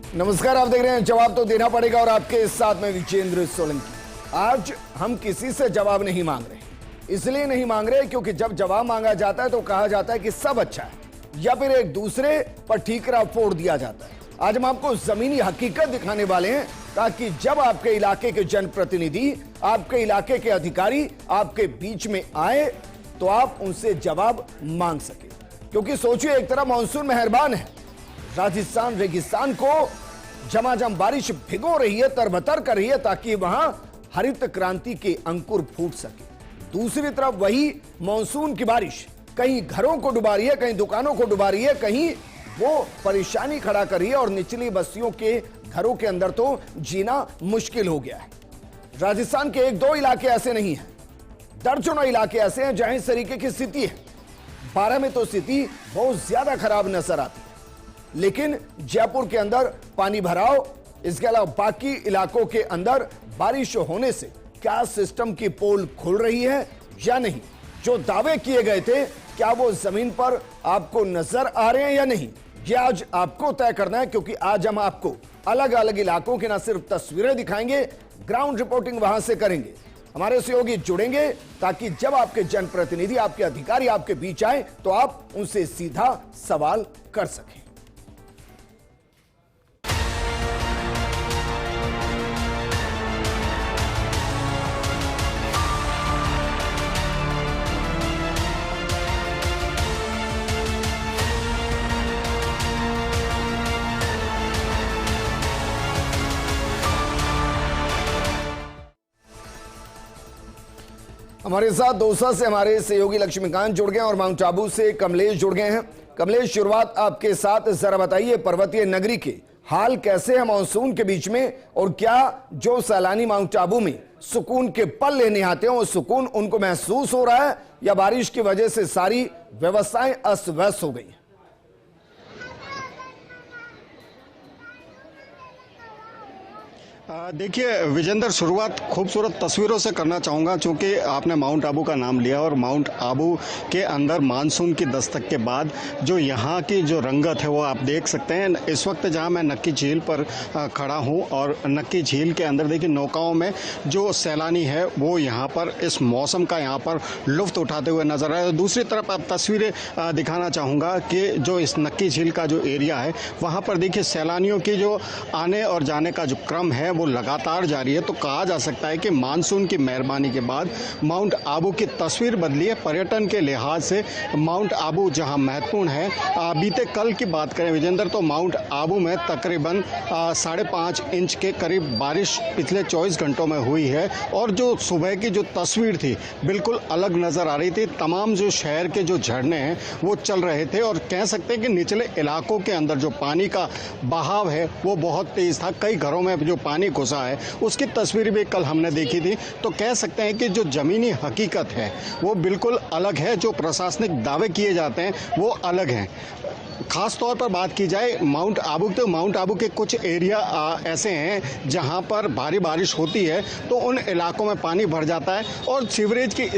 नमस्कार, आप देख रहे हैं जवाब तो देना पड़ेगा और आपके साथ में विजेंद्र सोलंकी। आज हम किसी से जवाब नहीं मांग रहे, इसलिए नहीं मांग रहे क्योंकि जब जवाब मांगा जाता है तो कहा जाता है कि सब अच्छा है या फिर एक दूसरे पर ठीकरा फोड़ दिया जाता है। आज हम आपको जमीनी हकीकत दिखाने वाले हैं ताकि जब आपके इलाके के जनप्रतिनिधि, आपके इलाके के अधिकारी आपके बीच में आए तो आप उनसे जवाब मांग सके। क्योंकि सोचिए, एक तरफ मानसून मेहरबान है, राजस्थान रेगिस्तान को झमाझम बारिश भिगो रही है, तरबतर कर रही है ताकि वहां हरित क्रांति के अंकुर फूट सके। दूसरी तरफ वही मानसून की बारिश कहीं घरों को डुबा रही है, कहीं दुकानों को डुबा रही है, कहीं वो परेशानी खड़ा कर रही है और निचली बस्तियों के घरों के अंदर तो जीना मुश्किल हो गया है। राजस्थान के एक दो इलाके ऐसे नहीं हैं, दर्जनों इलाके ऐसे हैं जहां इस तरीके की स्थिति है। 12 में तो स्थिति बहुत ज्यादा खराब नजर आती है, लेकिन जयपुर के अंदर पानी भराव, इसके अलावा बाकी इलाकों के अंदर बारिश होने से क्या सिस्टम की पोल खुल रही है या नहीं, जो दावे किए गए थे क्या वो जमीन पर आपको नजर आ रहे हैं या नहीं, ये आज आपको तय करना है। क्योंकि आज हम आपको अलग अलग इलाकों की न सिर्फ तस्वीरें दिखाएंगे, ग्राउंड रिपोर्टिंग वहां से करेंगे, हमारे सहयोगी जुड़ेंगे ताकि जब आपके जनप्रतिनिधि, आपके अधिकारी आपके बीच आए तो आप उनसे सीधा सवाल कर सकें। हमारे साथ दौसा से हमारे सहयोगी लक्ष्मीकांत जुड़ गए और माउंट आबू से कमलेश जुड़ गए हैं। कमलेश, शुरुआत आपके साथ, जरा बताइए पर्वतीय नगरी के हाल कैसे है मानसून के बीच में, और क्या जो सैलानी माउंट आबू में सुकून के पल लेने आते हैं वो सुकून उनको महसूस हो रहा है या बारिश की वजह से सारी व्यवस्थाएं अस्त व्यस्त हो गई? देखिए विजेंद्र, शुरुआत खूबसूरत तस्वीरों से करना चाहूँगा क्योंकि आपने माउंट आबू का नाम लिया और माउंट आबू के अंदर मानसून की दस्तक के बाद जो यहाँ की जो रंगत है वो आप देख सकते हैं। इस वक्त जहाँ मैं नक्की झील पर खड़ा हूँ और नक्की झील के अंदर देखिए नौकाओं में जो सैलानी है वो यहाँ पर इस मौसम का यहाँ पर लुफ्त उठाते हुए नजर आए। दूसरी तरफ आप तस्वीरें दिखाना चाहूँगा कि जो इस नक्की झील का जो एरिया है वहाँ पर देखिए सैलानियों की जो आने और जाने का जो क्रम है वो लगातार जारी है। तो कहा जा सकता है कि मानसून की मेहरबानी के बाद माउंट आबू की तस्वीर बदली है। पर्यटन के लिहाज से माउंट आबू जहां महत्वपूर्ण है, बीते कल की बात करें विजेंद्र तो माउंट आबू में तकरीबन 5.5 इंच के करीब बारिश पिछले 24 घंटों में हुई है और जो सुबह की जो तस्वीर थी बिल्कुल अलग नज़र आ रही थी। तमाम जो शहर के जो झरने हैं वो चल रहे थे और कह सकते हैं कि निचले इलाकों के अंदर जो पानी का बहाव है वो बहुत तेज़ था। कई घरों में जो पानी घुसा है उसकी तस्वीर भी कल हमने देखी थी। तो कह सकते हैं कि जो जमीनी हकीकत है वो बिल्कुल अलग है, जो प्रशासनिक दावे किए जाते हैं वो अलग हैं। खास तौर पर बात की जाए माउंट आबू, तो माउंट आबू के कुछ एरिया ऐसे हैं जहां पर भारी बारिश होती है तो उन इलाकों में पानी भर जाता है और सीवरेज की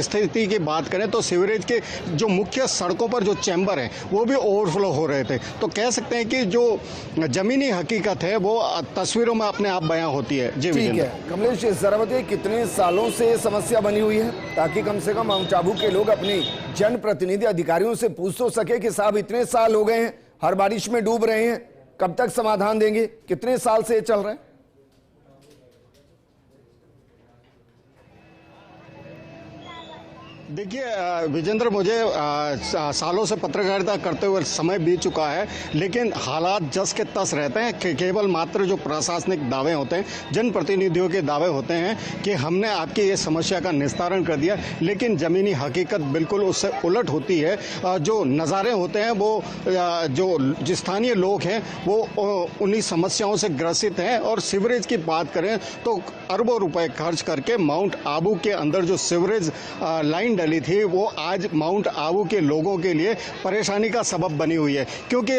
स्थिति की बात करें तो सीवरेज के जो मुख्य सड़कों पर जो चैम्बर हैं वो भी ओवरफ्लो हो रहे थे। तो कह सकते हैं कि जो जमीनी हकीकत है वो तस्वीरों में अपने आप बयां होती है। जी ठीक है कमलेश, जरा बताइए कितने सालों से समस्या बनी हुई है ताकि कम से कम माउंट आबू के लोग अपने जनप्रतिनिधि अधिकारियों से पूछ तो सके कि साहब इतने साल हो गए हैं, हर बारिश में डूब रहे हैं, कब तक समाधान देंगे? कितने साल से ये चल रहा है? देखिए विजेंद्र, मुझे सालों से पत्रकारिता करते हुए समय बीत चुका है, लेकिन हालात जस के तस रहते हैं। केवल मात्र जो प्रशासनिक दावे होते हैं, जनप्रतिनिधियों के दावे होते हैं कि हमने आपकी ये समस्या का निस्तारण कर दिया, लेकिन ज़मीनी हकीकत बिल्कुल उससे उलट होती है। जो नज़ारे होते हैं वो जो स्थानीय लोग हैं वो उन्हीं समस्याओं से ग्रसित हैं। और सीवरेज की बात करें तो अरबों रुपए खर्च करके माउंट आबू के अंदर जो सीवरेज लाइन डली थी वो आज माउंट आबू के लोगों के लिए परेशानी का सबब बनी हुई है, क्योंकि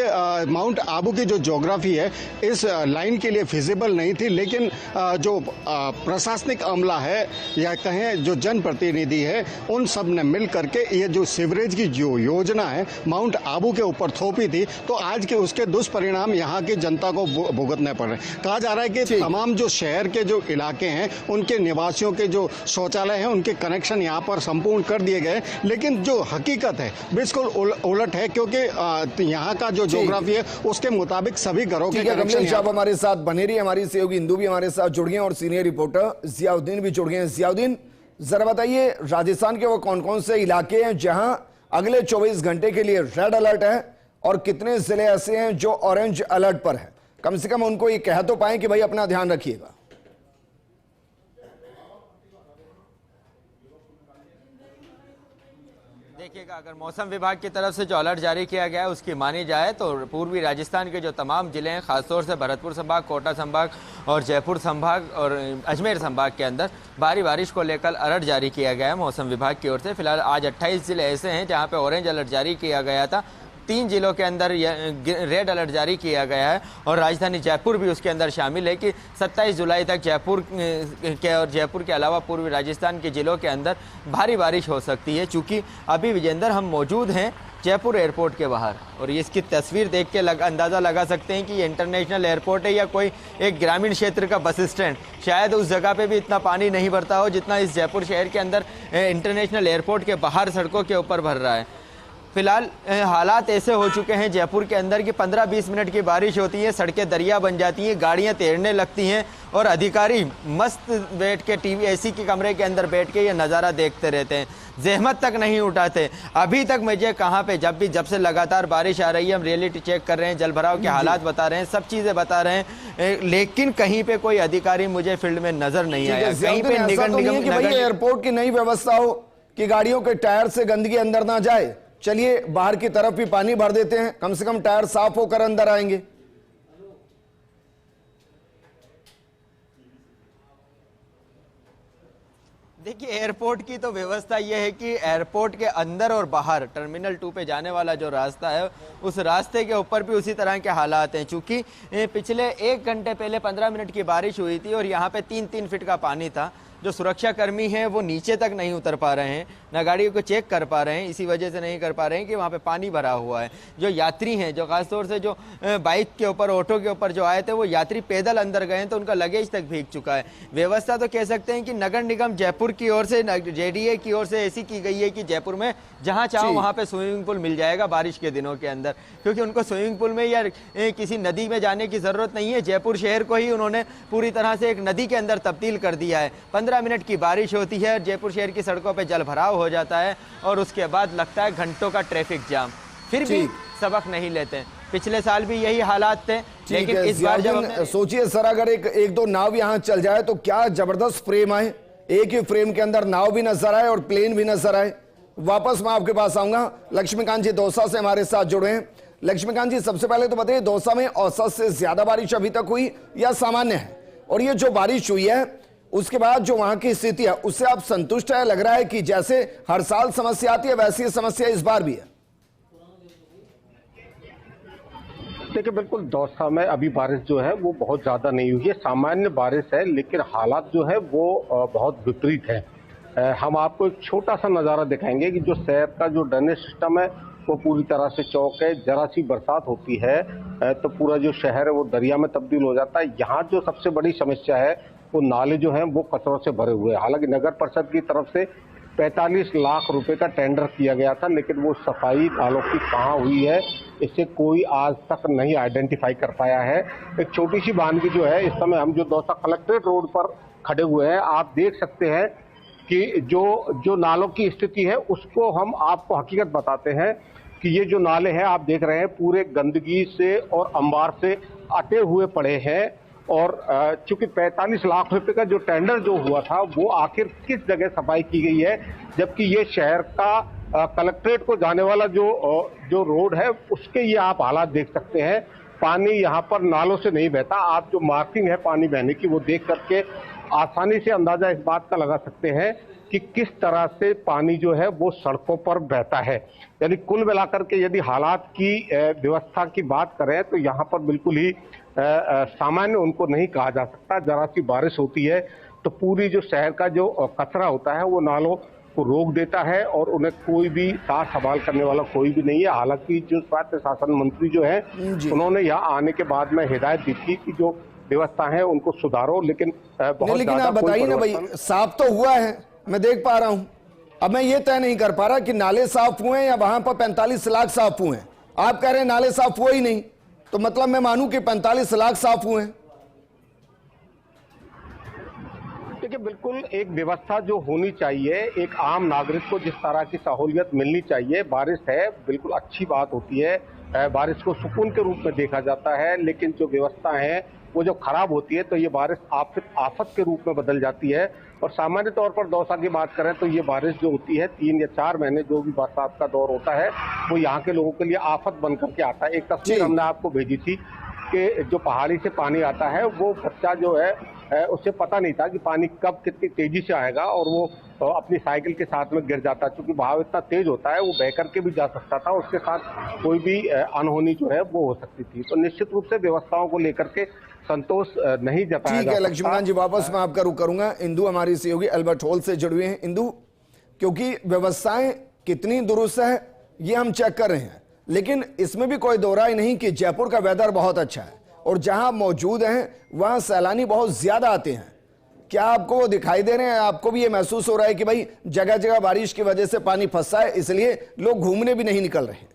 माउंट आबू की जो ज्योग्राफी है इस लाइन के लिए फिजिबल नहीं थी। लेकिन जो प्रशासनिक अमला है या कहें जो जनप्रतिनिधि है, उन सब ने मिल करके ये जो सीवरेज की जो योजना है माउंट आबू के ऊपर थोपी थी, तो आज के उसके दुष्परिणाम यहाँ की जनता को भुगतने पड़ रहे हैं। कहा जा रहा है कि तमाम जो शहर के जो इलाके हैं उनके निवासियों के जो शौचालय हैं उनके कनेक्शन यहाँ पर संपूर्ण कर दिए गए, लेकिन जो हकीकत है बिल्कुल उलट है, क्योंकि यहाँ का जो ज्योग्राफी है उसके मुताबिक सभी घरों के कनेक्शन। आप हमारे साथ बने रही, हमारी सहयोगी इंदू भी हमारे साथ जुड़ गए और सीनियर रिपोर्टर जियाउद्दीन भी जुड़ गए हैं। जियाउद्दीन, जरा बताइए राजस्थान के वो कौन कौन से इलाके हैं जहां अगले 24 घंटे के लिए रेड अलर्ट है और कितने जिले ऐसे हैं जो ऑरेंज अलर्ट पर है? कम से कम उनको ये कह तो पाएं कि भाई अपना ध्यान रखिएगा। देखिएगा, अगर मौसम विभाग की तरफ से जो अलर्ट जारी किया गया है उसकी मानी जाए तो पूर्वी राजस्थान के जो तमाम जिले हैं, खासतौर से भरतपुर संभाग, कोटा संभाग और जयपुर संभाग और अजमेर संभाग के अंदर भारी बारिश को लेकर अलर्ट जारी किया गया है मौसम विभाग की ओर से। फिलहाल आज 28 जिले ऐसे हैं जहां पे ऑरेंज अलर्ट जारी किया गया था। 3 जिलों के अंदर रेड अलर्ट जारी किया गया है और राजधानी जयपुर भी उसके अंदर शामिल है कि 27 जुलाई तक जयपुर के और जयपुर के अलावा पूर्वी राजस्थान के जिलों के अंदर भारी बारिश हो सकती है। चूँकि अभी विजेंद्र हम मौजूद हैं जयपुर एयरपोर्ट के बाहर और इसकी तस्वीर देख के अंदाज़ा लगा सकते हैं कि ये इंटरनेशनल एयरपोर्ट है या कोई एक ग्रामीण क्षेत्र का बस स्टैंड। शायद उस जगह पे भी इतना पानी नहीं भरता हो जितना इस जयपुर शहर के अंदर इंटरनेशनल एयरपोर्ट के बाहर सड़कों के ऊपर भर रहा है। फिलहाल हालात ऐसे हो चुके हैं जयपुर के अंदर कि 15-20 मिनट की बारिश होती है, सड़कें दरिया बन जाती हैं, गाड़ियां तैरने लगती हैं और अधिकारी मस्त बैठ के टीवी एसी के कमरे के अंदर बैठ के ये नज़ारा देखते रहते हैं, जहमत तक नहीं उठाते। अभी तक मुझे कहाँ पे जब से लगातार बारिश आ रही है, हम रियलिटी चेक कर रहे हैं, जलभराव के हालात बता रहे हैं, सब चीज़ें बता रहे हैं, लेकिन कहीं पे कोई अधिकारी मुझे फील्ड में नजर नहीं आया। कहीं पे निगम एयरपोर्ट की नई व्यवस्था हो कि गाड़ियों के टायर से गंदगी अंदर ना जाए, चलिए बाहर की तरफ भी पानी भर देते हैं, कम से कम टायर साफ होकर अंदर आएंगे। देखिए, एयरपोर्ट की तो व्यवस्था यह है कि एयरपोर्ट के अंदर और बाहर टर्मिनल 2 पे जाने वाला जो रास्ता है उस रास्ते के ऊपर भी उसी तरह के हालात हैं। चूंकि पिछले 1 घंटे पहले 15 मिनट की बारिश हुई थी और यहाँ पे 3-3 फीट का पानी था। जो सुरक्षा कर्मी हैं वो नीचे तक नहीं उतर पा रहे हैं, ना गाड़ियों को चेक कर पा रहे हैं, इसी वजह से नहीं कर पा रहे हैं कि वहाँ पे पानी भरा हुआ है। जो यात्री हैं, जो खासतौर से जो बाइक के ऊपर, ऑटो के ऊपर जो आए थे, वो यात्री पैदल अंदर गए हैं तो उनका लगेज तक भीग चुका है। व्यवस्था तो कह सकते हैं कि नगर निगम जयपुर की ओर से, जेडीए की ओर से ऐसी की गई है कि जयपुर में जहाँ चाहो वहाँ पे स्विमिंग पूल मिल जाएगा बारिश के दिनों के अंदर, क्योंकि उनको स्विमिंग पूल में या किसी नदी में जाने की जरूरत नहीं है। जयपुर शहर को ही उन्होंने पूरी तरह से एक नदी के अंदर तब्दील कर दिया है। 15 मिनट की बारिश होती है, जयपुर शहर की सड़कों पे जल भराव हो जाता है और उसके बाद लगता है घंटों का ट्रैफिक जाम। फिर भी सबक नहीं लेते। पिछले साल भी यही हालात थे, लेकिन इस बार जब सोचिए सर, अगर एक दो नाव यहाँ चल जाए तो क्या जबरदस्त फ्रेम आए, एक ही फ्रेम के अंदर नाव भी नजर आए और प्लेन भी नजर आए। वापस मैं आपके पास आऊंगा। लक्ष्मीकांत जी दौसा से हमारे साथ जुड़े हैं। लक्ष्मीकांत जी, सबसे पहले तो बताइए, दौसा में औसत से ज्यादा बारिश अभी तक हुई या सामान्य है? और ये जो बारिश हुई है उसके बाद जो वहां की स्थिति है उससे आप संतुष्ट है? लग रहा है कि जैसे हर साल समस्या आती है वैसी समस्या इस बार भी है? देखिए, बिल्कुल दौसा में अभी बारिश जो है वो बहुत ज्यादा नहीं हुई है, सामान्य बारिश है, लेकिन हालात जो है वो बहुत विपरीत है। हम आपको एक छोटा सा नज़ारा दिखाएंगे कि जो शहर का जो ड्रेनेज सिस्टम है वो पूरी तरह से चौक है। जरा सी बरसात होती है तो पूरा जो शहर है वो दरिया में तब्दील हो जाता है। यहाँ जो सबसे बड़ी समस्या है वो नाले जो हैं वो कचरों से भरे हुए हैं। हालांकि नगर परिषद की तरफ से 45 लाख रुपए का टेंडर किया गया था, लेकिन वो सफाई नालों की कहाँ हुई है इसे कोई आज तक नहीं आइडेंटिफाई कर पाया है। एक छोटी सी वानगी जो है, इस समय हम जो दौसा कलेक्ट्रेट रोड पर खड़े हुए हैं, आप देख सकते हैं कि जो नालों की स्थिति है उसको हम आपको हकीकत बताते हैं कि ये जो नाले हैं आप देख रहे हैं पूरे गंदगी से और अंबार से अटे हुए पड़े हैं। और चूंकि 45 लाख रुपए का जो टेंडर जो हुआ था वो आखिर किस जगह सफाई की गई है, जबकि ये शहर का कलेक्ट्रेट को जाने वाला जो रोड है उसके ये आप हालात देख सकते हैं। पानी यहाँ पर नालों से नहीं बहता। आप जो मार्किंग है पानी बहने की वो देख करके आसानी से अंदाजा इस बात का लगा सकते हैं कि किस तरह से पानी जो है वो सड़कों पर बहता है। यानी कुल मिलाकर के यदि हालात की व्यवस्था की बात करें तो यहाँ पर बिल्कुल ही सामान्य उनको नहीं कहा जा सकता। जरा सी बारिश होती है तो पूरी जो शहर का जो कचरा होता है वो नालों को रोक देता है और उन्हें कोई भी साथ संभाल करने वाला कोई भी नहीं है। हालांकि जो स्वास्थ्य शासन मंत्री जो है उन्होंने यहाँ आने के बाद में हिदायत दी थी कि जो व्यवस्था है उनको सुधारो, लेकिन लेकिन आप बताइए ना भाई, साफ तो हुआ है, मैं देख पा रहा हूं। अब मैं ये तय नहीं कर पा रहा कि नाले साफ हुए हैं या वहां पर 45 लाख साफ हुए हैं। आप कह रहे हैं नाले साफ हुए ही नहीं, तो मतलब मैं मानूं कि 45 लाख साफ हुए हैं। देखिए, बिल्कुल एक व्यवस्था जो होनी चाहिए, एक आम नागरिक को जिस तरह की सहूलियत मिलनी चाहिए। बारिश है, बिल्कुल अच्छी बात होती है, बारिश को सुकून के रूप में देखा जाता है, लेकिन जो व्यवस्था है वो जो खराब होती है तो ये बारिश आफत के रूप में बदल जाती है। और सामान्य तौर पर दौसा की बात करें तो ये बारिश जो होती है 3 या 4 महीने जो भी बरसात का दौर होता है वो यहाँ के लोगों के लिए आफत बन करके आता है। एक तस्वीर हमने आपको भेजी थी कि जो पहाड़ी से पानी आता है वो बच्चा जो है उसे पता नहीं था कि पानी कब कितनी तेजी से आएगा और वो अपनी साइकिल के साथ में गिर जाता है। क्योंकि बहाव इतना तेज होता है वो बह करके भी जा सकता था, उसके साथ कोई भी अनहोनी जो है वो हो सकती थी। तो निश्चित रूप से व्यवस्थाओं को लेकर के संतोष नहीं जताया। ठीक है लक्ष्मण जी, वापस मैं आपका रुख करूंगा। इंदु हमारी सहयोगी अल्बर्ट हॉल से जुड़े हुए हैं। इंदु, क्योंकि व्यवस्थाएं कितनी दुरुस्त है ये हम चेक कर रहे हैं, लेकिन इसमें भी कोई दो राय नहीं कि जयपुर का वेदर बहुत अच्छा है और जहां मौजूद हैं वहां सैलानी बहुत ज्यादा आते हैं। क्या आपको वो दिखाई दे रहे हैं? आपको भी ये महसूस हो रहा है कि भाई जगह जगह बारिश की वजह से पानी फंसा है, इसलिए लोग घूमने भी नहीं निकल रहे हैं?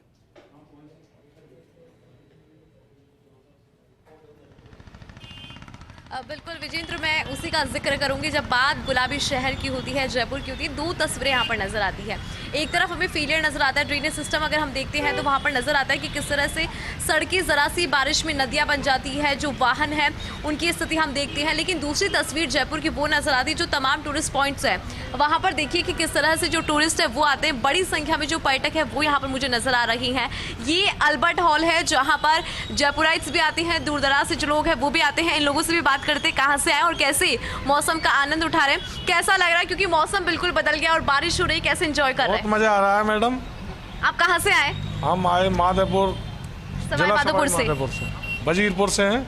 बिल्कुल विजेंद्र, मैं उसी का जिक्र करूंगी। जब बात गुलाबी शहर की होती है, जयपुर की होती है, 2 तस्वीरें यहाँ पर नजर आती है। एक तरफ हमें फेलियर नजर आता है ड्रेनेज सिस्टम, अगर हम देखते हैं तो वहाँ पर नजर आता है कि किस तरह से सड़कें जरा सी बारिश में नदियाँ बन जाती है, जो वाहन है उनकी स्थिति हम देखते हैं। लेकिन दूसरी तस्वीर जयपुर की वो नजर आती है जो तमाम टूरिस्ट पॉइंट्स है वहाँ पर देखिए कि किस तरह से जो टूरिस्ट है वो आते हैं। बड़ी संख्या में जो पर्यटक है वो यहाँ पर मुझे नजर आ रही हैं। ये अल्बर्ट हॉल है जहाँ पर जयपुराइट्स भी आते हैं, दूर दराज से जो लोग हैं वो भी आते हैं। इन लोगों से भी बात करते कहाँ से आए और कैसे मौसम का आनंद उठा रहे हैं, कैसा लग रहा है, क्योंकि मौसम बिल्कुल बदल गया और बारिश हो रही है, कैसे एंजॉय कर रहे हैं? बहुत मजा आ रहा है मैडम। आप कहाँ से आए? हम आए माधोपुर, माधोपुर से, वजीरपुर से हैं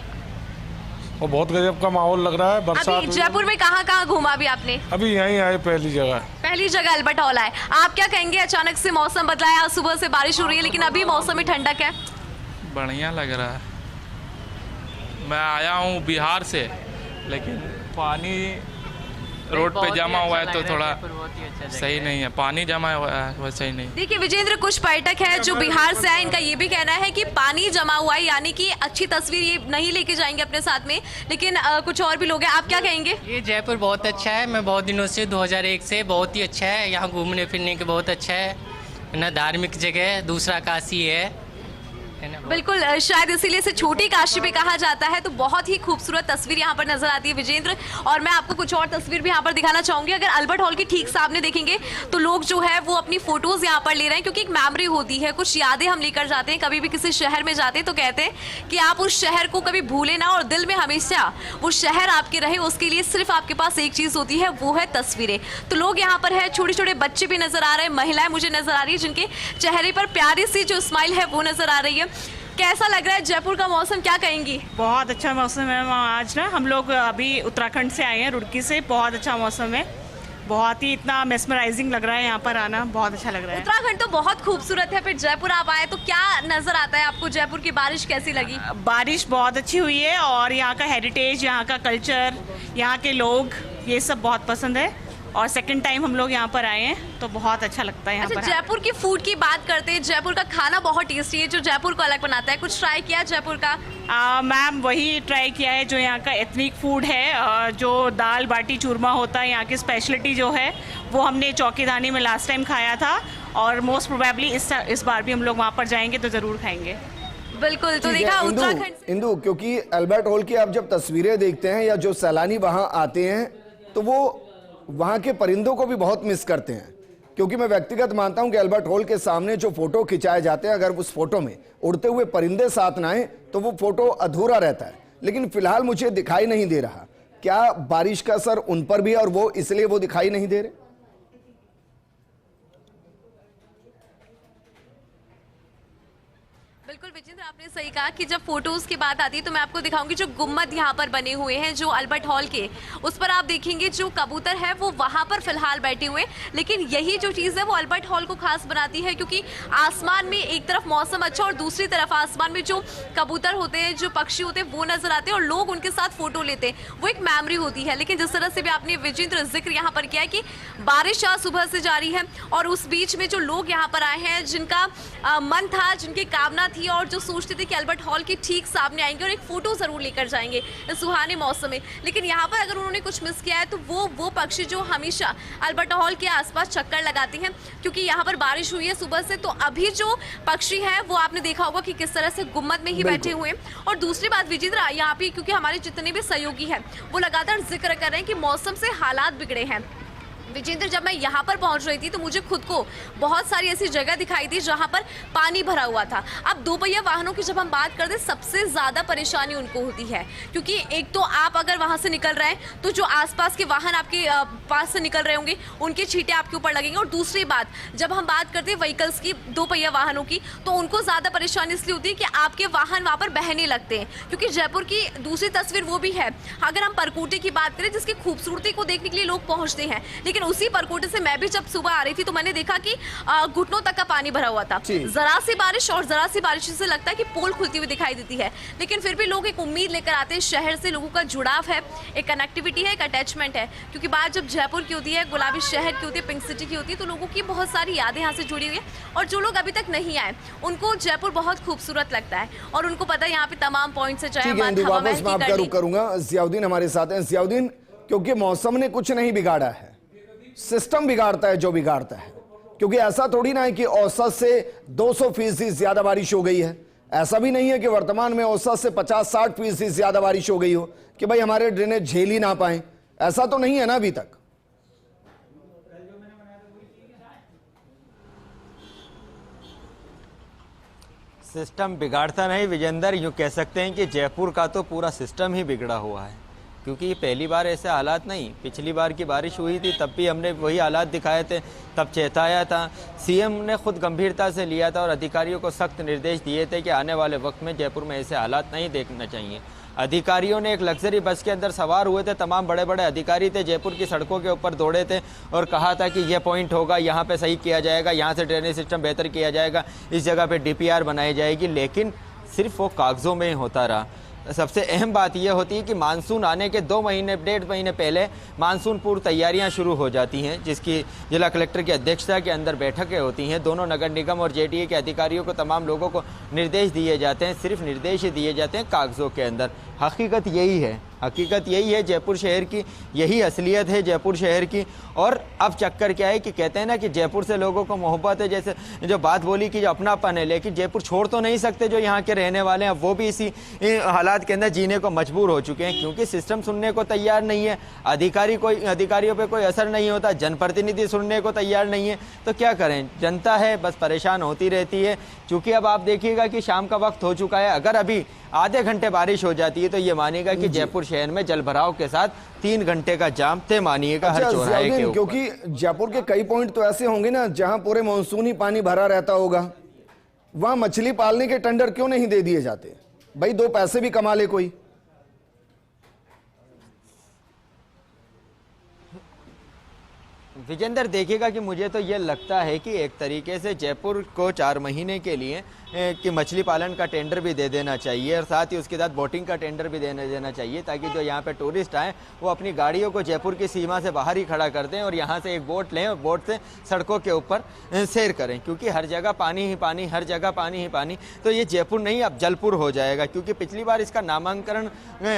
और बहुत गजब का माहौल लग रहा है। बरसात अभी जयपुर में कहाँ घूमा अभी आपने? अभी यहीं आए, पहली जगह अल्बर्ट हॉल आए। आप क्या कहेंगे, अचानक से मौसम बदला है, आज सुबह से बारिश हो रही है लेकिन अभी मौसम में ठंडक है? बढ़िया लग रहा है। मैं आया हूँ बिहार से, लेकिन पानी रोड पे जमा हुआ है तो थोड़ा सही नहीं है। पानी जमा हुआ है वो सही नहीं। देखिए विजेंद्र, कुछ पर्यटक है जो बिहार से आए, इनका ये भी कहना है कि पानी जमा हुआ है, यानी कि अच्छी तस्वीर ये नहीं लेके जाएंगे अपने साथ में। लेकिन कुछ और भी लोग हैं, आप क्या कहेंगे? ये जयपुर बहुत अच्छा है। मैं बहुत दिनों से 2001 से बहुत ही अच्छा है। यहाँ घूमने फिरने के बहुत अच्छा है ना, धार्मिक जगह है, दूसरा काशी है ना। बिल्कुल, शायद इसीलिए इसे छोटी काशी भी कहा जाता है। तो बहुत ही खूबसूरत तस्वीर यहाँ पर नजर आती है विजेंद्र, और मैं आपको कुछ और तस्वीर भी यहाँ पर दिखाना चाहूंगी। अगर अल्बर्ट हॉल की ठीक सामने देखेंगे तो लोग जो है वो अपनी फोटोज यहाँ पर ले रहे हैं, क्योंकि एक मेमोरी होती है, कुछ यादें हम लेकर जाते हैं। कभी भी किसी शहर में जाते हैं तो कहते हैं कि आप उस शहर को कभी भूले ना और दिल में हमेशा वो शहर आपके रहे। उसके लिए सिर्फ आपके पास एक चीज होती है, वो है तस्वीरें। तो लोग यहाँ पर है, छोटे छोटे बच्चे भी नजर आ रहे हैं, महिलाएं मुझे नजर आ रही है जिनके चेहरे पर प्यारी सी जो स्माइल है वो नजर आ रही है। कैसा लग रहा है जयपुर का मौसम, क्या कहेंगी? बहुत अच्छा मौसम है। आज ना हम लोग अभी उत्तराखंड से आए हैं, रुड़की से। बहुत अच्छा मौसम है, बहुत ही इतना मेस्मराइजिंग लग रहा है यहाँ पर आना, बहुत अच्छा लग रहा है। उत्तराखंड तो बहुत खूबसूरत है, फिर जयपुर आप आए तो क्या नजर आता है आपको? जयपुर की बारिश कैसी लगी? बारिश बहुत अच्छी हुई है और यहाँ का हेरिटेज, यहाँ का कल्चर, यहाँ के लोग, ये सब बहुत पसंद है। और सेकंड टाइम हम लोग यहाँ पर आए हैं तो बहुत अच्छा लगता है यहाँ पर। जयपुर की फूड की बात करते हैं, जयपुर का खाना बहुत टेस्टी है जो जयपुर को अलग बनाता है। कुछ ट्राई किया जयपुर का? मैम वही ट्राई किया है जो यहाँ का एथनिक फूड है, जो दाल बाटी चूरमा होता है, यहाँ की स्पेशलिटी जो है वो हमने चौकीदानी में लास्ट टाइम खाया था और मोस्ट प्रोबेबली इस बार भी हम लोग वहाँ पर जाएंगे तो ज़रूर खाएंगे। बिल्कुल। तो देखा उत्तराखंड इंदु, क्योंकि अल्बर्ट हॉल की आप जब तस्वीरें देखते हैं या जो सैलानी वहाँ आते हैं तो वो वहाँ के परिंदों को भी बहुत मिस करते हैं। क्योंकि मैं व्यक्तिगत मानता हूं कि अल्बर्ट हॉल के सामने जो फोटो खिंचाए जाते हैं, अगर उस फोटो में उड़ते हुए परिंदे साथ ना आए तो वो फोटो अधूरा रहता है। लेकिन फिलहाल मुझे दिखाई नहीं दे रहा। क्या बारिश का असर उन पर भी और वो इसलिए वो दिखाई नहीं दे रहे? आपने सही कहा कि जब फोटोज की बात आती है तो मैं आपको दिखाऊंगी जो गुम्मद यहाँ पर बने हुए हैं जो अल्बर्ट हॉल के, उस पर आप देखेंगे जो कबूतर है वो वहाँ पर फिलहाल बैठे हुए हैं। लेकिन यही जो चीज़ है वो अल्बर्ट हॉल को खास बनाती है, क्योंकि आसमान में एक तरफ मौसम अच्छा और दूसरी तरफ आसमान में जो कबूतर होते हैं, जो पक्षी होते हैं वो नजर आते हैं और लोग उनके साथ फोटो लेते हैं, वो एक मेमोरी होती है। लेकिन जिस तरह से भी आपने विजेंद्र जिक्र यहाँ पर किया है कि बारिश आज सुबह से जारी है और उस बीच में जो लोग यहाँ पर आए हैं, जिनका मन था, जिनकी कामना थी और जो सोचते थे कि अल्बर्ट हॉल के ठीक सामने आएंगे और एक फोटो जरूर लेकर जाएंगे इस सुहाने मौसम में, लेकिन यहाँ पर अगर उन्होंने कुछ मिस किया है तो वो पक्षी जो हमेशा अल्बर्ट हॉल के आसपास चक्कर लगाती हैं, क्योंकि यहाँ पर बारिश हुई है सुबह से, तो अभी जो पक्षी है वो आपने देखा होगा कि किस तरह से गुम्मद में ही बैठे हुए हैं। और दूसरी बात विजेंद्र, यहाँ पे क्योंकि हमारे जितने भी सहयोगी हैं वो लगातार जिक्र कर रहे हैं कि मौसम से हालात बिगड़े हैं। विजेंद्र, जब मैं यहाँ पर पहुँच रही थी तो मुझे खुद को बहुत सारी ऐसी जगह दिखाई दी जहाँ पर पानी भरा हुआ था। अब दोपहिया वाहनों की जब हम बात करते हैं सबसे ज़्यादा परेशानी उनको होती है, क्योंकि एक तो आप अगर वहाँ से निकल रहे हैं तो जो आसपास के वाहन आपके पास से निकल रहे होंगे उनके छींटे आपके ऊपर लगेंगे। और दूसरी बात, जब हम बात करते हैं व्हीकल्स की, दोपहिया वाहनों की, तो उनको ज़्यादा परेशानी इसलिए होती है कि आपके वाहन वहाँ पर बहने लगते हैं। क्योंकि जयपुर की दूसरी तस्वीर वो भी है, अगर हम परकोटे की बात करें जिसकी खूबसूरती को देखने के लिए लोग पहुँचते हैं, लेकिन उसी परकोटे से मैं भी जब सुबह आ रही थी तो मैंने देखा कि घुटनों तक का पानी भरा हुआ था। जरा सी बारिश से लगता है कि पोल खुलती हुई दिखाई देती है, लेकिन फिर भी लोग एक उम्मीद लेकर आते हैं। शहर से लोगों का जुड़ाव है, एक कनेक्टिविटी है, एक अटैचमेंट है, क्योंकि बात जब जयपुर की होती है, गुलाबी शहर की होती है, पिंक सिटी की होती है, तो लोगों की बहुत सारी यादें यहाँ से जुड़ी हुई है। और जो लोग अभी तक नहीं आए उनको जयपुर बहुत खूबसूरत लगता है और उनको पता है यहाँ पे तमाम पॉइंट्स है। चाहे वापस मैं आपका रुख करूंगा, जियाउद्दीन हमारे साथ हैं। जियाउद्दीन, क्योंकि मौसम ने कुछ नहीं बिगाड़ा है, सिस्टम बिगाड़ता है जो बिगाड़ता है, क्योंकि ऐसा थोड़ी ना है कि औसत से 200% ज्यादा बारिश हो गई है। ऐसा भी नहीं है कि वर्तमान में औसत से 50-60% ज्यादा बारिश हो गई हो कि भाई हमारे ड्रेनेज झेल ही ना पाए, ऐसा तो नहीं है ना अभी तक। सिस्टम बिगाड़ता नहीं विजेंद्र, यूँ कह सकते हैं कि जयपुर का तो पूरा सिस्टम ही बिगड़ा हुआ है, क्योंकि ये पहली बार ऐसे हालात नहीं, पिछली बार की बारिश हुई थी तब भी हमने वही हालात दिखाए थे, तब चेताया था, सीएम ने खुद गंभीरता से लिया था और अधिकारियों को सख्त निर्देश दिए थे कि आने वाले वक्त में जयपुर में ऐसे हालात नहीं देखना चाहिए। अधिकारियों ने एक लग्जरी बस के अंदर सवार हुए थे, तमाम बड़े बड़े अधिकारी थे, जयपुर की सड़कों के ऊपर दौड़े थे और कहा था कि यह पॉइंट होगा, यहाँ पे सही किया जाएगा, यहाँ से ड्रेनेज सिस्टम बेहतर किया जाएगा, इस जगह पे डीपीआर बनाई जाएगी, लेकिन सिर्फ वो कागज़ों में ही होता रहा। सबसे अहम बात यह होती है कि मानसून आने के 2-1.5 महीने पहले मानसून पूर्व तैयारियां शुरू हो जाती हैं, जिसकी जिला कलेक्टर की अध्यक्षता के अंदर बैठकें होती हैं। दोनों नगर निगम और जेडीए के अधिकारियों को, तमाम लोगों को निर्देश दिए जाते हैं, सिर्फ निर्देश ही दिए जाते हैं कागज़ों के अंदर। हकीकत यही है, हकीकत यही है जयपुर शहर की, यही असलियत है जयपुर शहर की। और अब चक्कर क्या है कि कहते हैं ना कि जयपुर से लोगों को मोहब्बत है, जैसे जो बात बोली कि जो अपनापन है, लेकिन जयपुर छोड़ तो नहीं सकते जो यहाँ के रहने वाले हैं, वो भी इसी हालात के अंदर जीने को मजबूर हो चुके हैं, क्योंकि सिस्टम सुनने को तैयार नहीं है, अधिकारियों पे कोई असर नहीं होता, जनप्रतिनिधि सुनने को तैयार नहीं है, तो क्या करें, जनता है बस परेशान होती रहती है। चूँकि अब आप देखिएगा कि शाम का वक्त हो चुका है, अगर अभी आधे घंटे बारिश हो जाती है तो ये मानिएगा कि जयपुर शहर में जल भराव के साथ 3 घंटे का जाम तय मानिएगा हर चौराहे के ऊपर। क्योंकि जयपुर के कई पॉइंट तो ऐसे होंगे ना जहां पूरे मानसून ही पानी भरा रहता होगा, वहां मछली पालने के टेंडर क्यों नहीं दे दिए जाते? भाई 2 पैसे भी कमा ले कोई। विजेंद्र, देखिएगा कि मुझे तो ये लगता है कि एक तरीके से जयपुर को 4 महीने के लिए कि मछली पालन का टेंडर भी दे देना चाहिए और साथ ही उसके साथ बोटिंग का टेंडर भी देना चाहिए, ताकि जो यहाँ पे टूरिस्ट आए वो अपनी गाड़ियों को जयपुर की सीमा से बाहर ही खड़ा कर दें और यहाँ से एक बोट लें और बोट से सड़कों के ऊपर सैर करें, क्योंकि हर जगह पानी ही पानी, हर जगह पानी ही पानी। तो ये जयपुर नहीं अब जलपुर हो जाएगा, क्योंकि पिछली बार इसका नामांकन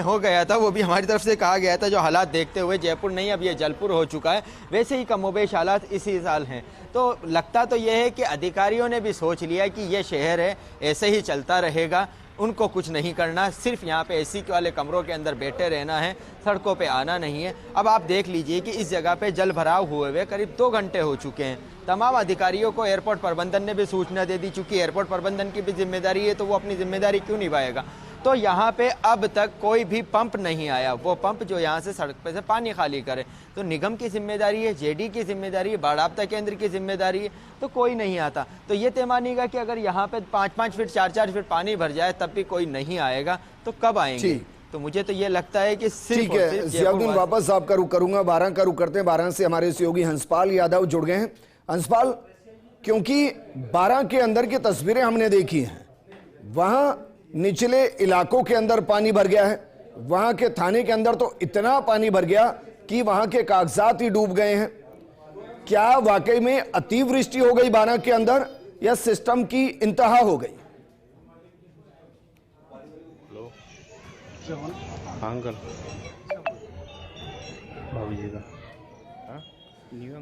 हो गया था, वो भी हमारी तरफ से कहा गया था जो हालात देखते हुए जयपुर नहीं अब ये जलपुर हो चुका है। वैसे ही कमोबेश हालात इसी साल हैं, तो लगता तो यह है कि अधिकारियों ने भी सोच लिया कि ये शहर है ऐसे ही चलता रहेगा, उनको कुछ नहीं करना, सिर्फ यहाँ पे एसी वाले कमरों के अंदर बैठे रहना है, सड़कों पे आना नहीं है। अब आप देख लीजिए कि इस जगह पे जल भराव हुए हुए करीब 2 घंटे हो चुके हैं। तमाम अधिकारियों को एयरपोर्ट प्रबंधन ने भी सूचना दे दी, चूँकि एयरपोर्ट प्रबंधन की भी जिम्मेदारी है तो वो अपनी जिम्मेदारी क्यों निभाएगा। तो यहाँ पे अब तक कोई भी पंप नहीं आया, वो पंप जो यहाँ से सड़क पे से पानी खाली करे। तो निगम की जिम्मेदारी है, जेडी की जिम्मेदारी है, बाढ़ आपदा केंद्र की जिम्मेदारी है, तो कोई नहीं आता। तो ये तय मानिएगा कि अगर यहाँ पे 5-5 फीट 4-4 फीट पानी भर जाए तब भी कोई नहीं आएगा, तो कब आएंगे? तो मुझे तो ये लगता है कि ठीक है जियाउद्दीन, वापस आपका रुख करूंगा, 12 का रुख करते हैं। 12 से हमारे सहयोगी हंसपाल यादव जुड़ गए हैं। हंसपाल, क्योंकि 12 के अंदर की तस्वीरें हमने देखी हैं, वहां निचले इलाकों के अंदर पानी भर गया है, वहां के थाने के अंदर तो इतना पानी भर गया कि वहां के कागजात ही डूब गए हैं। क्या वाकई में अतिवृष्टि हो गई 12 के अंदर या सिस्टम की इंतहा हो गई?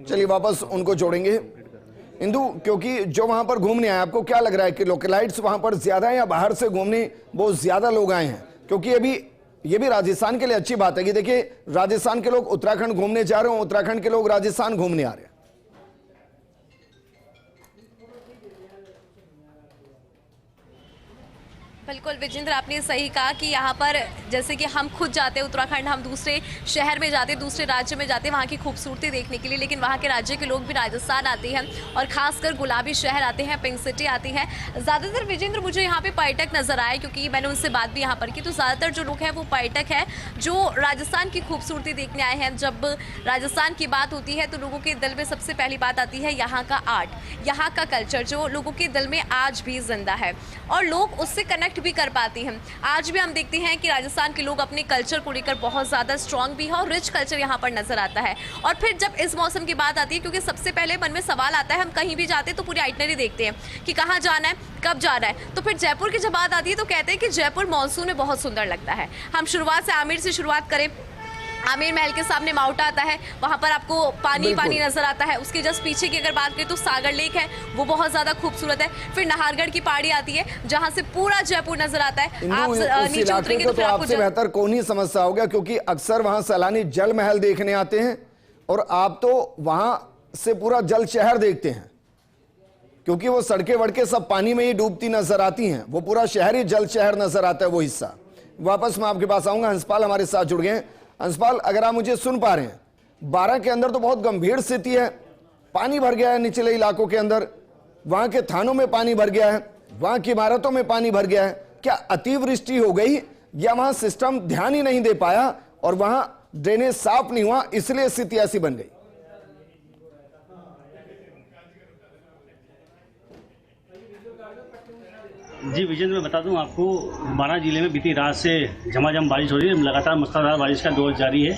चलिए वापस उनको जोड़ेंगे। इंदु, क्योंकि जो वहां पर घूमने आए, आपको क्या लग रहा है कि लोकलाइट्स वहां पर ज्यादा है या बाहर से घूमने बहुत ज्यादा लोग आए हैं? क्योंकि ये भी राजस्थान के लिए अच्छी बात है कि देखिए राजस्थान के लोग उत्तराखंड घूमने जा रहे हैं, उत्तराखंड के लोग राजस्थान घूमने आ रहे हैं। बिल्कुल विजेंद्र, आपने सही कहा कि यहाँ पर जैसे कि हम खुद जाते हैं उत्तराखंड, हम दूसरे शहर में जाते हैं, दूसरे राज्य में जाते हैं वहाँ की खूबसूरती देखने के लिए, लेकिन वहाँ के राज्य के लोग भी राजस्थान आते हैं और खासकर गुलाबी शहर आते हैं, पिंक सिटी आती है। ज़्यादातर विजेंद्र मुझे यहाँ पे पर्यटक नजर आए, क्योंकि मैंने उनसे बात भी यहाँ पर की, तो ज़्यादातर जो लोग हैं वो पर्यटक हैं जो राजस्थान की खूबसूरती देखने आए हैं। जब राजस्थान की बात होती है तो लोगों के दिल में सबसे पहली बात आती है यहाँ का आर्ट, यहाँ का कल्चर, जो लोगों के दिल में आज भी जिंदा है और लोग उससे कनेक्ट भी कर पाती हैं। आज भी हम देखते हैं कि राजस्थान के लोग अपने कल्चर को लेकर बहुत ज़्यादा स्ट्रांग भी है और रिच कल्चर यहाँ पर नजर आता है। और फिर जब इस मौसम की बात आती है, क्योंकि सबसे पहले मन में सवाल आता है, हम कहीं भी जाते हैं तो पूरी आइटनरी देखते हैं कि कहाँ जाना है, कब जाना है। तो फिर जयपुर की जब बात आती है तो कहते हैं कि जयपुर मानसून में बहुत सुंदर लगता है। हम शुरुआत से आमेर से शुरुआत करें, आमेर महल के सामने माउंट आता है, वहां पर आपको पानी पानी नजर आता है। उसके जस्ट पीछे की अगर बात करें तो सागर लेक है, वो बहुत ज्यादा खूबसूरत है। फिर नाहरगढ़ की पहाड़ी आती है जहां से पूरा जयपुर नजर आता है। आप नीचे उतरेंगे तो आपसे बेहतर कौन ही समझता होगा, क्योंकि अक्सर वहां सैलानी जल महल देखने आते हैं और आप तो वहां से पूरा जल शहर देखते हैं, क्योंकि वो सड़कें वड़कें सब पानी में ही डूबती नजर आती हैं, वो पूरा शहर ही जल शहर नजर आता है वो हिस्सा। वापस मैं आपके पास आऊंगा। हंसपाल हमारे साथ जुड़ गए। हंसपाल, अगर आप मुझे सुन पा रहे हैं, 12 के अंदर तो बहुत गंभीर स्थिति है, पानी भर गया है निचले इलाकों के अंदर, वहां के थानों में पानी भर गया है, वहां की इमारतों में पानी भर गया है। क्या अतिवृष्टि हो गई या वहां सिस्टम ध्यान ही नहीं दे पाया और वहां ड्रेनेज साफ नहीं हुआ, इसलिए स्थिति ऐसी बन गई? जी विजेंद्र, मैं बता दूं आपको, 12 जिले में बीती रात से झमाझम बारिश हो रही है। लगातार मुसलाधार बारिश का दौर जारी है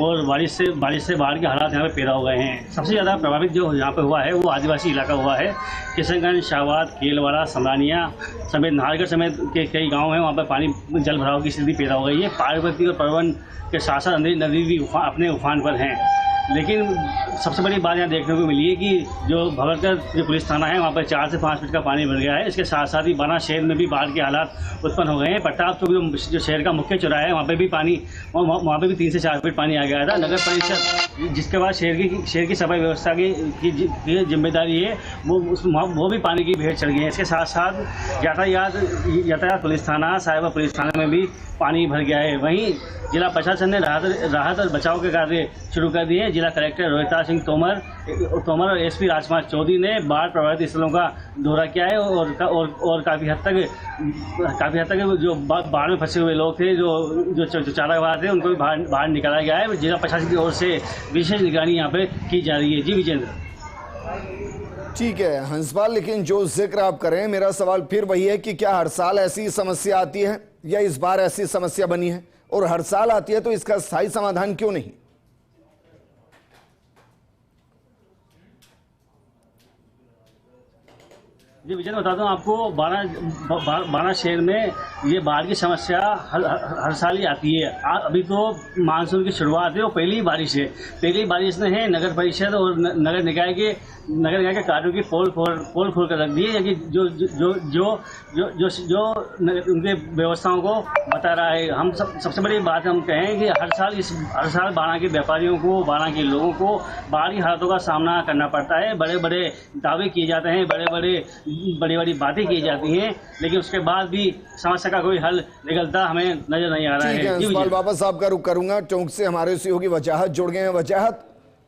और बारिश से बाढ़ के हालात यहाँ पे पैदा हो गए हैं। सबसे ज़्यादा प्रभावित जो यहाँ पे हुआ है वो आदिवासी इलाका हुआ है। किशनगंज, शाहबाद, केलवाड़ा, समरानिया समेत नाहरगढ़ समेत के कई गाँव हैं, वहाँ पर पानी जल भराव की स्थिति पैदा हो गई है। पार्वती और परवन के साथ साथ नदी भी अपने उफान पर हैं। लेकिन सबसे बड़ी बात यहाँ देखने को मिली है कि जो भगतगढ़ जो पुलिस थाना है वहाँ पर 4 से 5 फीट का पानी भर गया है। इसके साथ साथ ही 12 शहर में भी बाढ़ के हालात उत्पन्न हो गए हैं। प्रताप चौक जो शहर का मुख्य चौराहा है वहाँ पे भी पानी, वहाँ पे भी 3 से 4 फीट पानी आ गया था। नगर परिषद, जिसके बाद शहर की सफाई व्यवस्था की जिम्मेदारी है, वो भी पानी की भेंट चढ़ गई है। इसके साथ साथ यातायात पुलिस थाना, साइबर पुलिस थाना में भी पानी भर गया है। वहीं जिला प्रशासन ने राहत और बचाव के कार्य शुरू कर दिए हैं। जिला कलेक्टर रोहिता सिंह तोमर और एसपी राजकुमार चौधरी ने बाढ़ प्रभावित स्थलों का दौरा किया है और काफ़ी हद तक जो बाढ़ में फंसे हुए लोग थे, जो चारागाह थे, उनको भी बाहर निकाला गया है। जिला प्रशासन की ओर से विशेष निगरानी यहाँ पे की जा रही है। जी विजेंद्र। ठीक है हंसपाल, लेकिन जो जिक्र आप कर रहे हैं, मेरा सवाल फिर वही है कि क्या हर साल ऐसी समस्या आती है या इस बार ऐसी समस्या बनी है, और हर साल आती है तो इसका स्थायी समाधान क्यों नहीं? जी विजय, बता दूं आपको, 12 शहर में ये बाढ़ की समस्या हर साल ही आती है। अभी तो मानसून की शुरुआत है और पहली बारिश है। पहली बारिश ने है नगर परिषद और नगर निकाय के कार्यों की पोल खोल कर रख दी है, कि जो उनके व्यवस्थाओं को बता रहा है। हम सबसे बड़ी बात हम कहें कि हर साल बाढ़ के व्यापारियों को, बाढ़ के लोगों को बाढ़ी हालातों का सामना करना पड़ता है। बड़े बड़े दावे किए जाते हैं, बड़े बड़े बड़ी बड़ी बातें की जाती हैं, लेकिन उसके बाद भी समस्या का कोई हल निकलता हमें नजर नहीं आ रहा ठीक है है। हंसपाल, वापस आपका रुख करूंगा। टोंक से हमारे सहयोगी वजाहत जुड़ गए हैं। वजाहत,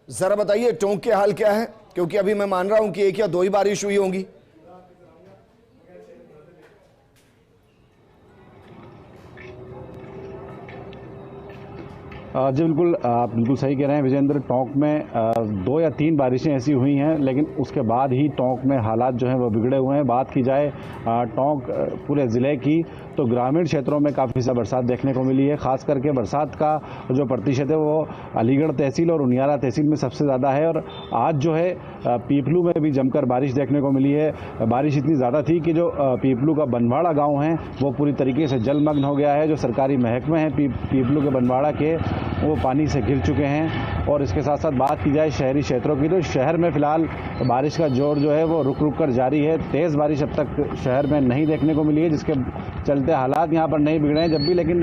जरा बताइए टोंक के हाल क्या है, क्योंकि अभी मैं मान रहा हूं कि 1 या 2 ही बारिश हुई होंगी। जी बिल्कुल, आप बिल्कुल सही कह रहे हैं विजेंद्र। टोंक में 2 या 3 बारिशें ऐसी हुई हैं, लेकिन उसके बाद ही टोंक में हालात जो हैं वो बिगड़े हुए हैं। बात की जाए टोंक पूरे ज़िले की, तो ग्रामीण क्षेत्रों में काफ़ी ज़्यादा बरसात देखने को मिली है। ख़ास करके बरसात का जो प्रतिशत है वो अलीगढ़ तहसील और उनियारा तहसील में सबसे ज़्यादा है। और आज जो है पीपलू में भी जमकर बारिश देखने को मिली है। बारिश इतनी ज़्यादा थी कि जो पीपलू का बनवाड़ा गाँव है वो पूरी तरीके से जलमग्न हो गया है। जो सरकारी महकमे हैं पीपलू के बनवाड़ा के, वो पानी से घिर चुके हैं। और इसके साथ साथ बात की जाए शहरी क्षेत्रों की, तो शहर में फ़िलहाल बारिश का जोर जो है वो रुक रुक कर जारी है। तेज़ बारिश अब तक शहर में नहीं देखने को मिली है, जिसके चलते हालात यहाँ पर नहीं बिगड़े हैं। जब भी लेकिन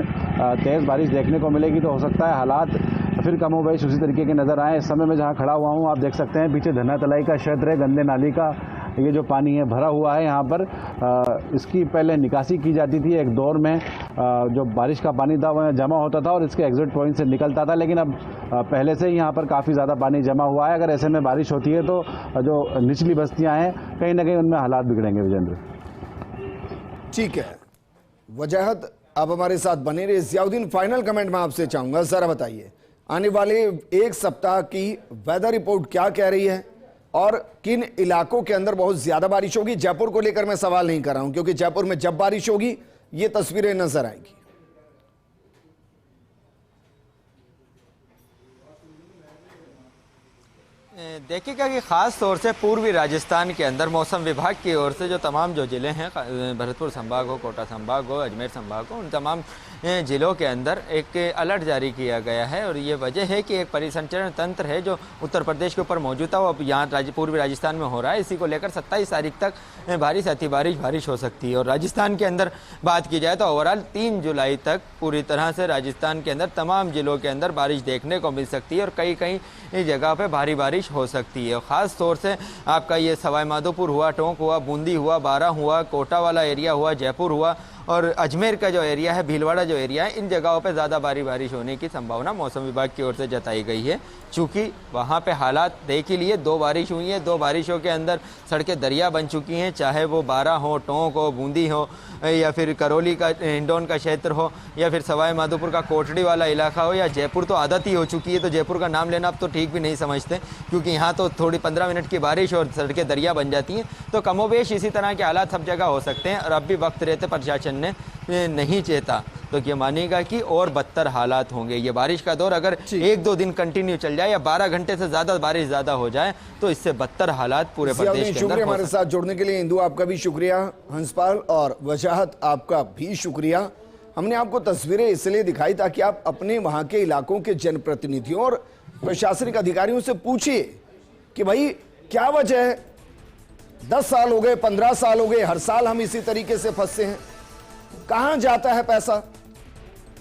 तेज़ बारिश देखने को मिलेगी तो हो सकता है हालात फिर कमोबेश उसी तरीके के नज़र आए। इस समय मैं जहाँ खड़ा हुआ हूँ आप देख सकते हैं पीछे धना तलाई का क्षेत्र है। गंदे नाली का ये जो पानी है भरा हुआ है यहाँ पर। इसकी पहले निकासी की जाती थी। एक दौर में जो बारिश का पानी था वह जमा होता था और इसके एग्जिट पॉइंट से निकलता था, लेकिन अब पहले से ही यहाँ पर काफ़ी ज़्यादा पानी जमा हुआ है। अगर ऐसे में बारिश होती है तो जो निचली बस्तियाँ हैं कहीं ना कहीं उनमें हालात बिगड़ेंगे विजेंद्र। ठीक है वजाहत, आप हमारे साथ बने रहे। जियाउद्दीन, फाइनल कमेंट मैं आपसे चाहूंगा, जरा बताइए आने वाले 1 सप्ताह की वेदर रिपोर्ट क्या कह रही है और किन इलाकों के अंदर बहुत ज्यादा बारिश होगी। जयपुर को लेकर मैं सवाल नहीं कर रहा हूं, क्योंकि जयपुर में जब बारिश होगी ये तस्वीरें नजर आएंगी। देखिएगा कि ख़ास तौर से पूर्वी राजस्थान के अंदर मौसम विभाग की ओर से जो तमाम जो ज़िले हैं, भरतपुर संभाग हो, कोटा संभाग हो, अजमेर संभाग हो, उन तमाम ज़िलों के अंदर एक अलर्ट जारी किया गया है। और ये वजह है कि एक परिसंचरण तंत्र है जो उत्तर प्रदेश के ऊपर मौजूद था, वो अब यहाँ पूर्वी राजस्थान में हो रहा है। इसी को लेकर 27 तारीख तक बारिश, अति बारिश हो सकती है। और राजस्थान के अंदर बात की जाए तो ओवरऑल 3 जुलाई तक पूरी तरह से राजस्थान के अंदर तमाम ज़िलों के अंदर बारिश देखने को मिल सकती है और कई जगह पर भारी बारिश हो सकती है। ख़ास तौर से आपका ये सवाई माधोपुर हुआ, टोंक हुआ, बूंदी हुआ, बारां हुआ, कोटा वाला एरिया हुआ, जयपुर हुआ और अजमेर का जो एरिया है, भीलवाड़ा जो एरिया है, इन जगहों पे ज़्यादा भारी बारिश होने की संभावना मौसम विभाग की ओर से जताई गई है। चूँकि वहाँ पे हालात देख ही लिए, 2 बारिश हुई हैं, 2 बारिशों के अंदर सड़कें दरिया बन चुकी हैं, चाहे वो बारां हो, टोंक हो, बूंदी हो या फिर करौली का हिंडौन का क्षेत्र हो या फिर सवाई माधोपुर का कोटड़ी वाला इलाका हो या जयपुर तो आदत ही हो चुकी है। तो जयपुर का नाम लेना अब तो ठीक भी नहीं समझते, क्योंकि यहाँ तो थोड़ी 15 मिनट की बारिश और सड़कें दरिया बन जाती हैं। तो कमोबेश इसी तरह के हालात सब जगह हो सकते हैं और अब भी वक्त रहते प्रशासन ने नहीं चेता तो ये मानेगा कि और बदतर हालात होंगे। ये बारिश का दौर अगर 1-2 दिन कंटिन्यू चल जाए या 12 घंटे से ज़्यादा बारिश ज़्यादा हो जाए तो इससे बदतर हालात पूरे प्रदेश के अंदर। हमारे साथ जुड़ने के लिए इंदु आपका भी शुक्रिया, हंसपाल और वजाहत आपका भी शुक्रिया। हमने आपको तस्वीरें इसलिए दिखाई ताकि आप अपने वहाँ के इलाकों के जनप्रतिनिधियों और प्रशासनिक अधिकारियों से पूछिए कि भाई क्या वजह है। 10 साल हो गए, 15 साल हो गए, हर साल हम इसी तरीके से फंसे हैं। कहां जाता है पैसा,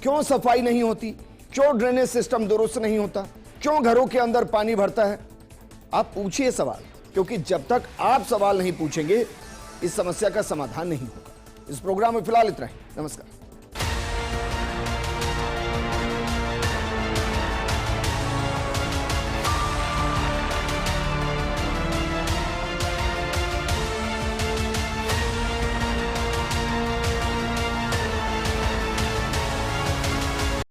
क्यों सफाई नहीं होती, क्यों ड्रेनेज सिस्टम दुरुस्त नहीं होता, क्यों घरों के अंदर पानी भरता है। आप पूछिए सवाल, क्योंकि जब तक आप सवाल नहीं पूछेंगे इस समस्या का समाधान नहीं होगा। इस प्रोग्राम में फिलहाल इतना ही। नमस्कार।